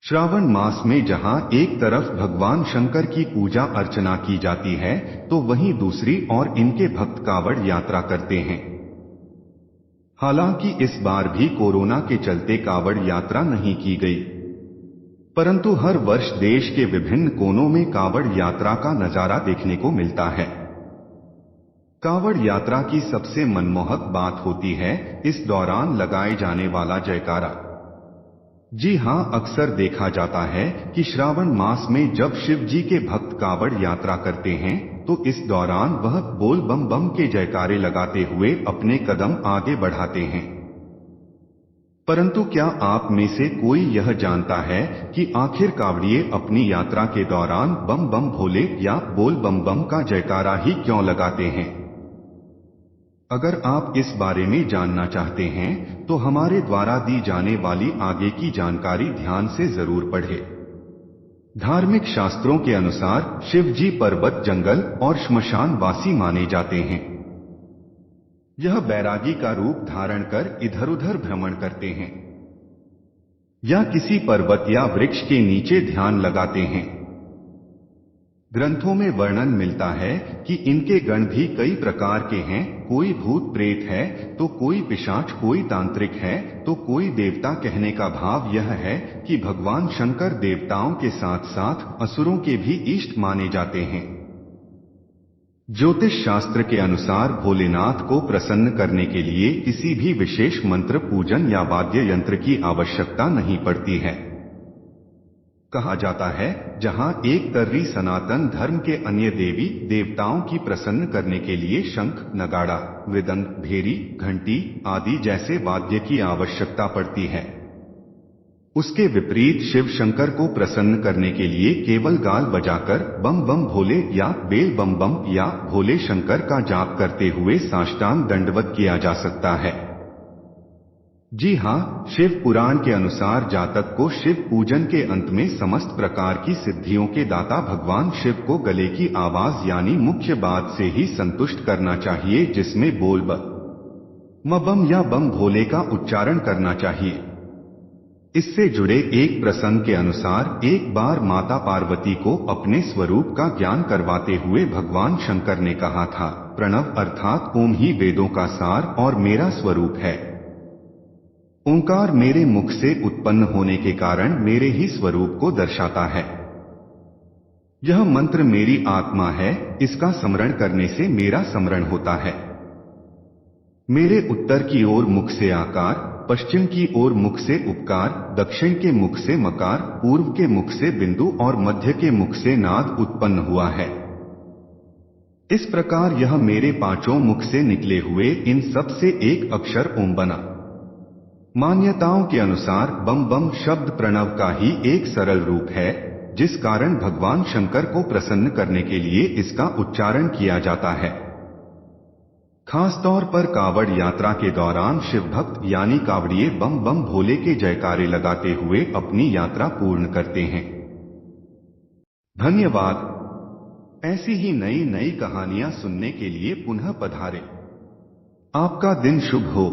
श्रावण मास में जहां एक तरफ भगवान शंकर की पूजा अर्चना की जाती है, तो वहीं दूसरी ओर इनके भक्त कावड़ यात्रा करते हैं। हालांकि इस बार भी कोरोना के चलते कावड़ यात्रा नहीं की गई, परंतु हर वर्ष देश के विभिन्न कोनों में कावड़ यात्रा का नजारा देखने को मिलता है। कावड़ यात्रा की सबसे मनमोहक बात होती है इस दौरान लगाए जाने वाला जयकारा। जी हां, अक्सर देखा जाता है कि श्रावण मास में जब शिव जी के भक्त कावड़ यात्रा करते हैं, तो इस दौरान वह बोल बम बम के जयकारे लगाते हुए अपने कदम आगे बढ़ाते हैं। परंतु क्या आप में से कोई यह जानता है कि आखिर कावड़िए अपनी यात्रा के दौरान बम बम भोले या बोल बम बम का जयकारा ही क्यों लगाते हैं? अगर आप इस बारे में जानना चाहते हैं, तो हमारे द्वारा दी जाने वाली आगे की जानकारी ध्यान से जरूर पढ़ें। धार्मिक शास्त्रों के अनुसार शिव जी पर्वत, जंगल और श्मशान वासी माने जाते हैं। यह बैरागी का रूप धारण कर इधर उधर भ्रमण करते हैं या किसी पर्वत या वृक्ष के नीचे ध्यान लगाते हैं। ग्रंथों में वर्णन मिलता है कि इनके गण भी कई प्रकार के हैं। कोई भूत प्रेत है, तो कोई पिशाच, कोई तांत्रिक है, तो कोई देवता। कहने का भाव यह है कि भगवान शंकर देवताओं के साथ साथ असुरों के भी इष्ट माने जाते हैं। ज्योतिष शास्त्र के अनुसार भोलेनाथ को प्रसन्न करने के लिए किसी भी विशेष मंत्र, पूजन या वाद्य यंत्र की आवश्यकता नहीं पड़ती है। कहा जाता है, जहां एक तर्री सनातन धर्म के अन्य देवी देवताओं की प्रसन्न करने के लिए शंख, नगाड़ा, मृदंग, भेरी, घंटी आदि जैसे वाद्य की आवश्यकता पड़ती है, उसके विपरीत शिव शंकर को प्रसन्न करने के लिए केवल गाल बजाकर बम बम भोले या बेल बम बम या भोले शंकर का जाप करते हुए साष्टांग दंडवत किया जा सकता है। जी हां, शिव पुराण के अनुसार जातक को शिव पूजन के अंत में समस्त प्रकार की सिद्धियों के दाता भगवान शिव को गले की आवाज यानी मुख्य बात से ही संतुष्ट करना चाहिए, जिसमें बोल म बम या बम भोले का उच्चारण करना चाहिए। इससे जुड़े एक प्रसंग के अनुसार एक बार माता पार्वती को अपने स्वरूप का ज्ञान करवाते हुए भगवान शंकर ने कहा था, प्रणव अर्थात ओम ही वेदों का सार और मेरा स्वरूप है। ओंकार मेरे मुख से उत्पन्न होने के कारण मेरे ही स्वरूप को दर्शाता है। यह मंत्र मेरी आत्मा है, इसका स्मरण करने से मेरा स्मरण होता है। मेरे उत्तर की ओर मुख से आकार, पश्चिम की ओर मुख से उपकार, दक्षिण के मुख से मकार, पूर्व के मुख से बिंदु और मध्य के मुख से नाद उत्पन्न हुआ है। इस प्रकार यह मेरे पांचों मुख से निकले हुए इन सब से एक अक्षर ओम बना। मान्यताओं के अनुसार बम बम शब्द प्रणव का ही एक सरल रूप है, जिस कारण भगवान शंकर को प्रसन्न करने के लिए इसका उच्चारण किया जाता है। खासतौर पर कावड़ यात्रा के दौरान शिव भक्त यानी कावड़िए बम बम भोले के जयकारे लगाते हुए अपनी यात्रा पूर्ण करते हैं। धन्यवाद। ऐसी ही नई नई कहानियां सुनने के लिए पुनः पधारें। आपका दिन शुभ हो।